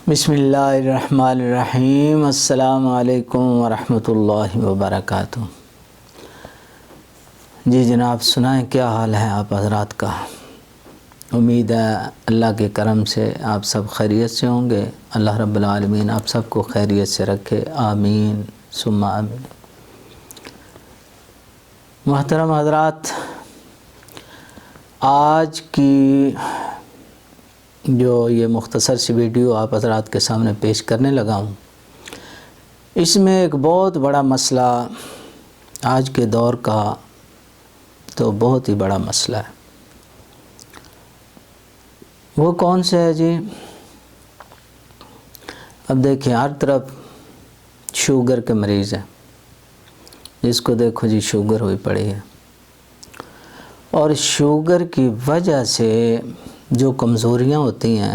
بسم اللہ الرحمن الرحیم۔ السلام علیکم ورحمۃ اللہ وبرکاتہ۔ جی جناب، سنائیں کیا حال ہے آپ حضرات کا؟ امید ہے اللہ کے کرم سے آپ سب خیریت سے ہوں گے۔ اللہ رب العالمین آپ سب کو خیریت سے رکھے، آمین ثم آمین۔ محترم حضرات، آج کی جو یہ مختصر سی ویڈیو آپ حضرات کے سامنے پیش کرنے لگا ہوں، اس میں ایک بہت بڑا مسئلہ، آج کے دور کا تو بہت ہی بڑا مسئلہ ہے۔ وہ کون سے ہے جی؟ اب دیکھیں، ہر طرف شوگر کے مریض ہیں، جس کو دیکھو جی شوگر ہوئی پڑی ہے، اور شوگر کی وجہ سے جو کمزوریاں ہوتی ہیں،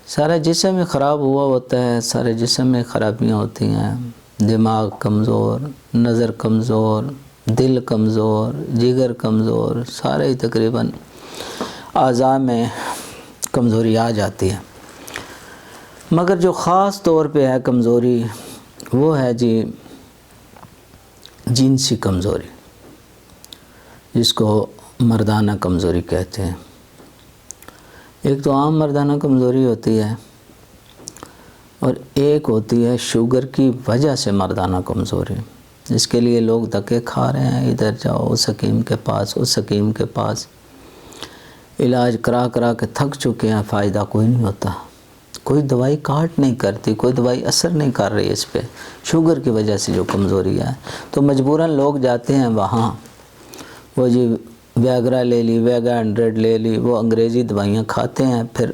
سارا جسم میں خراب ہوا ہوتا ہے، سارے جسم میں خرابیاں ہوتی ہیں، دماغ کمزور، نظر کمزور، دل کمزور، جگر کمزور، سارے تقریباً اعضاء میں کمزوری آ جاتی ہے۔ مگر جو خاص طور پہ ہے کمزوری، وہ ہے جی جنسی کمزوری، جس کو مردانہ کمزوری کہتے ہیں۔ ایک تو عام مردانہ کمزوری ہوتی ہے، اور ایک ہوتی ہے شوگر کی وجہ سے مردانہ کمزوری، جس کے لیے لوگ دھکے کھا رہے ہیں، ادھر جاؤ اس حکیم کے پاس، اس حکیم کے پاس، علاج کرا کرا کے تھک چکے ہیں، فائدہ کوئی نہیں ہوتا، کوئی دوائی کاٹ نہیں کرتی، کوئی دوائی اثر نہیں کر رہی اس پہ، شوگر کی وجہ سے جو کمزوری ہے۔ تو مجبوراً لوگ جاتے ہیں وہاں، وہ جی ویاگرا لے لی، ویگا 100 لے لی، وہ انگریزی دوائیاں کھاتے ہیں، پھر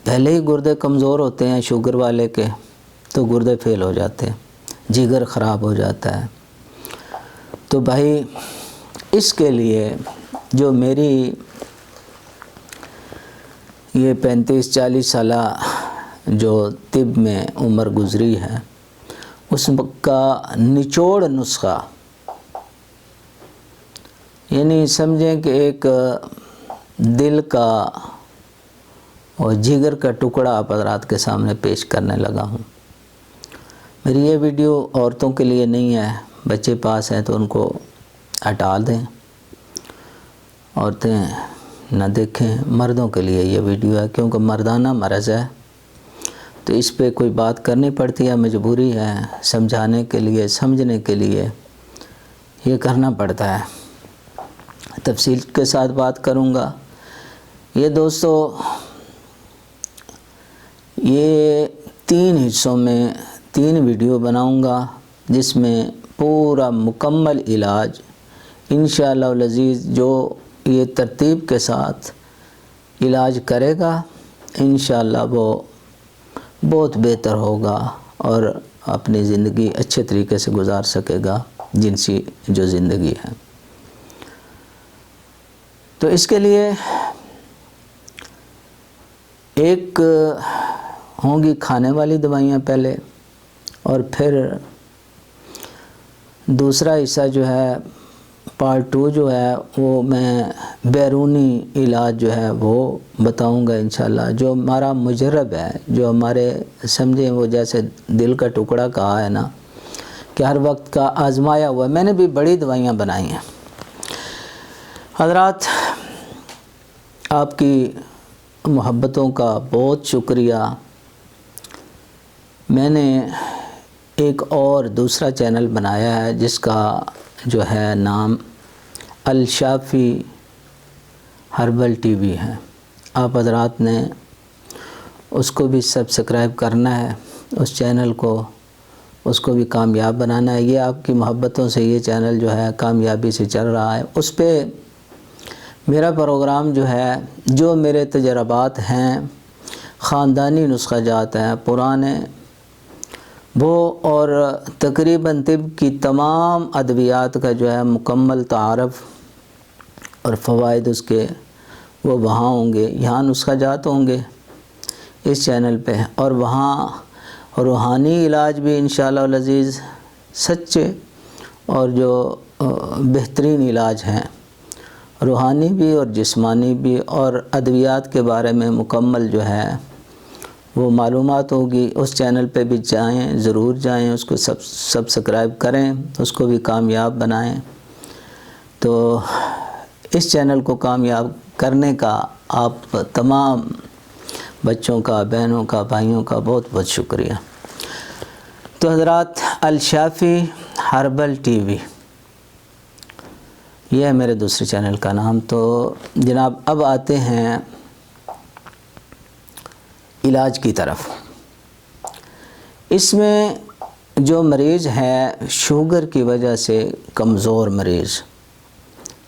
پہلے ہی گردے کمزور ہوتے ہیں شوگر والے کے، تو گردے فیل ہو جاتے ہیں، جگر خراب ہو جاتا ہے۔ تو بھائی اس کے لیے جو میری یہ 35-40 سالہ جو طب میں عمر گزری ہے، اس کا نچوڑ نسخہ، یعنی سمجھیں کہ ایک دل کا اور جگر کا ٹکڑا آپ حضرات کے سامنے پیش کرنے لگا ہوں۔ میری یہ ویڈیو عورتوں کے لیے نہیں ہے، بچے پاس ہیں تو ان کو ہٹا دیں، عورتیں نہ دیکھیں، مردوں کے لیے یہ ویڈیو ہے، کیونکہ مردانہ مرض ہے، تو اس پہ کوئی بات کرنی پڑتی ہے، مجبوری ہے، سمجھانے کے لیے، سمجھنے کے لیے یہ کرنا پڑتا ہے۔ تفصیل کے ساتھ بات کروں گا۔ یہ دوستو، یہ 3 حصوں میں 3 ویڈیو بناؤں گا، جس میں پورا مکمل علاج انشاءاللہ العزیز جو یہ ترتیب کے ساتھ علاج کرے گا، انشاءاللہ وہ بہت بہتر ہوگا اور اپنی زندگی اچھے طریقے سے گزار سکے گا، جنسی جو زندگی ہے۔ تو اس کے لیے ایک ہوں گی کھانے والی دوائیاں پہلے، اور پھر دوسرا حصہ جو ہے پارٹ 2 جو ہے، وہ میں بیرونی علاج جو ہے وہ بتاؤں گا انشاءاللہ، جو ہمارا مجرب ہے، جو ہمارے سمجھیں وہ جیسے دل کا ٹکڑا کہا ہے نا، کہ ہر وقت کا آزمایا ہوا ہے۔ میں نے بھی بڑی دوائیاں بنائی ہیں حضرات، آپ کی محبتوں کا بہت شکریہ۔ میں نے ایک اور دوسرا چینل بنایا ہے، جس کا جو ہے نام الشافی ہربل ٹی وی ہے۔ آپ حضرات نے اس کو بھی سبسکرائب کرنا ہے، اس چینل کو، اس کو بھی کامیاب بنانا ہے۔ یہ آپ کی محبتوں سے یہ چینل جو ہے کامیابی سے چل رہا ہے۔ اس پہ میرا پروگرام جو ہے، جو میرے تجربات ہیں، خاندانی نسخہ جات ہیں پرانے، وہ اور تقریباً طب کی تمام ادویات کا جو ہے مکمل تعارف اور فوائد اس کے، وہ وہاں ہوں گے۔ یہاں نسخہ جات ہوں گے اس چینل پہ، اور وہاں روحانی علاج بھی انشاءاللہ العزیز، سچے اور جو بہترین علاج ہیں، روحانی بھی اور جسمانی بھی، اور ادویات کے بارے میں مکمل جو ہے وہ معلومات ہوگی، اس چینل پہ بھی جائیں، ضرور جائیں، اس کو سبسکرائب کریں، اس کو بھی کامیاب بنائیں۔ تو اس چینل کو کامیاب کرنے کا آپ تمام بچوں کا، بہنوں کا، بھائیوں کا بہت بہت شکریہ۔ تو حضرات، الشافی ہربل ٹی وی، یہ ہے میرے دوسرے چینل کا نام۔ تو جناب اب آتے ہیں علاج کی طرف۔ اس میں جو مریض ہے شوگر کی وجہ سے کمزور مریض،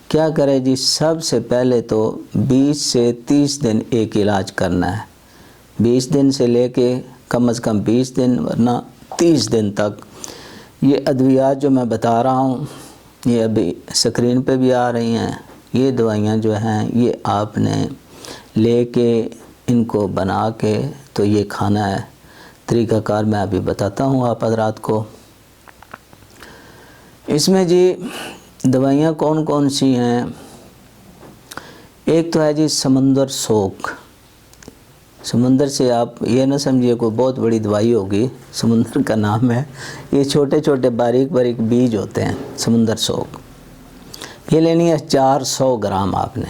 کیا کرے جی؟ سب سے پہلے تو 20 سے 30 دن ایک علاج کرنا ہے، 20 دن سے لے کے کم از کم 20 دن ورنہ 30 دن تک۔ یہ ادویات جو میں بتا رہا ہوں، یہ ابھی سکرین پہ بھی آ رہی ہیں، یہ دوائیاں جو ہیں یہ آپ نے لے کے ان کو بنا کے تو یہ کھانا ہے۔ طریقہ کار میں ابھی بتاتا ہوں آپ حضرات کو۔ اس میں جی دوائیاں کون کون سی ہیں؟ ایک تو ہے جی سمندر سوک۔ سمندر سے آپ یہ نہ سمجھیے کوئی بہت بڑی دوائی ہوگی، سمندر کا نام ہے، یہ چھوٹے چھوٹے باریک باریک بیج ہوتے ہیں، سمندر سوک۔ یہ لینی ہے 400 گرام، آپ نے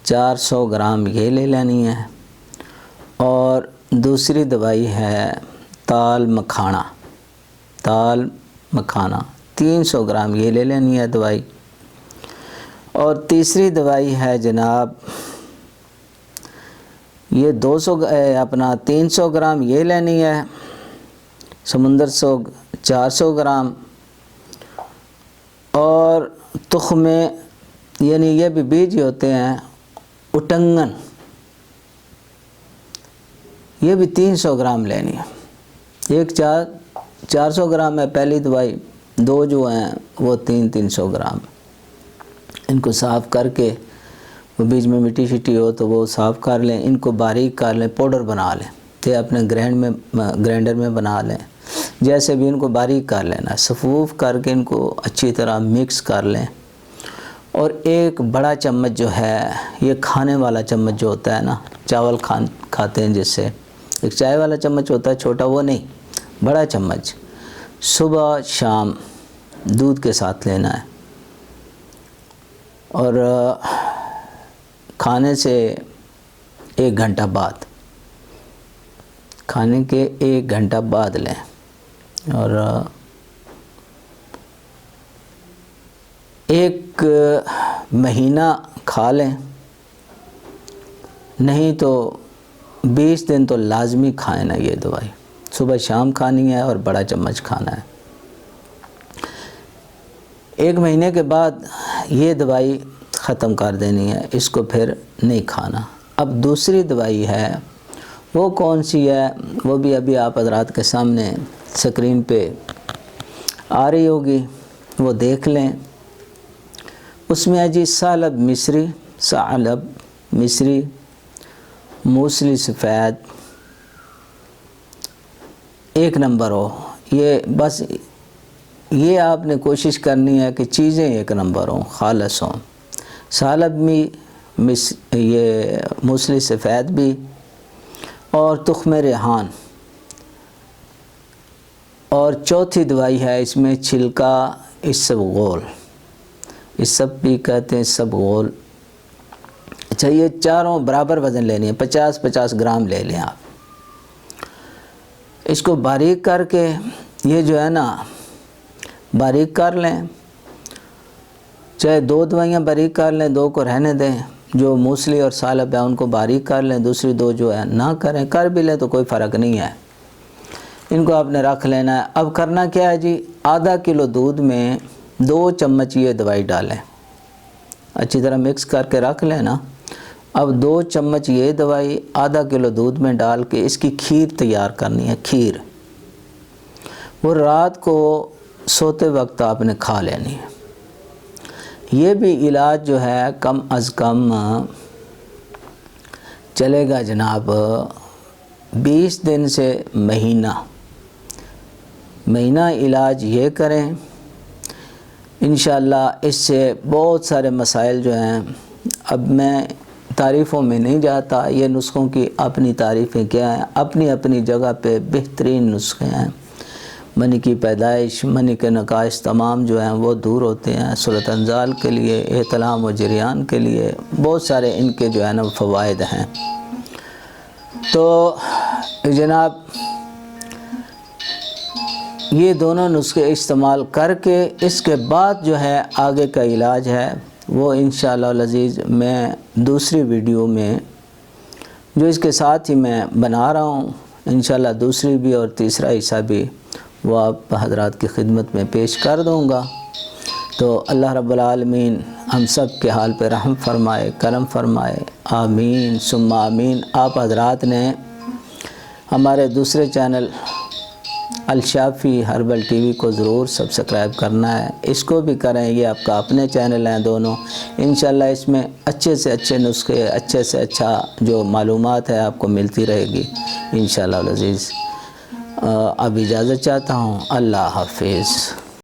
400 گرام یہ لے لینی ہے۔ اور دوسری دوائی ہے تال مکھانا، تال مکھانا 300 گرام یہ لے لینی ہے دوائی۔ اور تیسری دوائی ہے جناب یہ 300 گرام یہ لینی ہے، سمندر سوگ 400 گرام، اور تخم یعنی یہ بھی بیج ہوتے ہیں اٹنگن، یہ بھی 300 گرام لینی ہے۔ ایک 400 گرام ہے پہلی دوائی، دو جو ہیں وہ 300 گرام۔ ان کو صاف کر کے، وہ بیج میں مٹی شٹی ہو تو وہ صاف کر لیں، ان کو باریک کر لیں، پاؤڈر بنا لیں، تے اپنے گرینڈر میں بنا لیں، جیسے بھی ان کو باریک کر لینا، صفوف کر کے ان کو اچھی طرح مکس کر لیں۔ اور ایک بڑا چمچ جو ہے، یہ کھانے والا چمچ جو ہوتا ہے نا، چاول کھاتے ہیں جس سے، ایک چائے والا چمچ ہوتا ہے چھوٹا، وہ نہیں، بڑا چمچ، صبح شام دودھ کے ساتھ لینا ہے۔ اور کھانے سے 1 گھنٹہ بعد، کھانے کے 1 گھنٹہ بعد لیں۔ اور 1 مہینہ کھا لیں، نہیں تو 20 دن تو لازمی کھائیں نا یہ دوائی، صبح شام کھانی ہے اور بڑا چمچ کھانا ہے۔ 1 مہینے کے بعد یہ دوائی ختم کر دینی ہے، اس کو پھر نہیں کھانا۔ اب دوسری دوائی ہے، وہ کون سی ہے؟ وہ بھی ابھی آپ حضرات کے سامنے سکرین پہ آ رہی ہوگی، وہ دیکھ لیں۔ اس میں ہے جی ثعلب مصری، موسلی سفید، 1 نمبر ہو۔ یہ بس یہ آپ نے کوشش کرنی ہے کہ چیزیں 1 نمبر ہوں، خالص ہوں۔ ثعلب یہ موسلی سفید بھی، اور تخم ریحان۔ اور چوتھی دوائی ہے اس میں چھلکا اسبغول، اسب بھی کہتے ہیں، اسبغول۔ اچھا، یہ چاروں برابر وزن لینی ہے، 50-50 گرام لے لیں آپ۔ اس کو باریک کر کے، یہ جو ہے نا باریک کر لیں، چاہے 2 دوائیاں باریک کر لیں، 2 کو رہنے دیں، جو موسلی اور ثعلب ہے ان کو باریک کر لیں، دوسری 2 جو ہے نہ کریں، کر بھی لیں تو کوئی فرق نہیں ہے۔ ان کو آپ نے رکھ لینا ہے۔ اب کرنا کیا ہے جی؟ آدھا کلو دودھ میں 2 چمچ یہ دوائی ڈالیں، اچھی طرح مکس کر کے رکھ لیں نا۔ اب 2 چمچ یہ دوائی آدھا کلو دودھ میں ڈال کے اس کی کھیر تیار کرنی ہے، کھیر۔ وہ رات کو سوتے وقت آپ نے کھا لینی ہے۔ یہ بھی علاج جو ہے کم از کم چلے گا جناب 20 دن سے مہینہ علاج یہ کریں، انشاءاللہ اس سے بہت سارے مسائل جو ہیں، اب میں تعریفوں میں نہیں جاتا، یہ نسخوں کی اپنی تعریفیں کیا ہیں، اپنی اپنی جگہ پہ بہترین نسخے ہیں۔ منی کی پیدائش، منی کے نقائص تمام جو ہیں وہ دور ہوتے ہیں، صورت انزال کے لیے، احتلام و جریان کے لیے بہت سارے ان کے جو ہے نا فوائد ہیں۔ تو جناب یہ دونوں نسخے استعمال کر کے اس کے بعد جو ہے آگے کا علاج ہے وہ انشاءاللہ العزیز میں دوسری ویڈیو میں جو اس کے ساتھ ہی میں بنا رہا ہوں انشاءاللہ دوسری بھی اور تیسرا حصہ بھی وہ آپ حضرات کی خدمت میں پیش کر دوں گا۔ تو اللہ رب العالمین ہم سب کے حال پہ رحم فرمائے، کرم فرمائے، آمین ثم آمین۔ آپ حضرات نے ہمارے دوسرے چینل الشافی ہربل ٹی وی کو ضرور سبسکرائب کرنا ہے، اس کو بھی کریں، یہ آپ کا اپنے چینل ہیں دونوں، انشاءاللہ اس میں اچھے سے اچھے نسخے، اچھے سے اچھا جو معلومات ہے آپ کو ملتی رہے گی انشاءاللہ العزیز۔ اب اجازت چاہتا ہوں، اللہ حافظ۔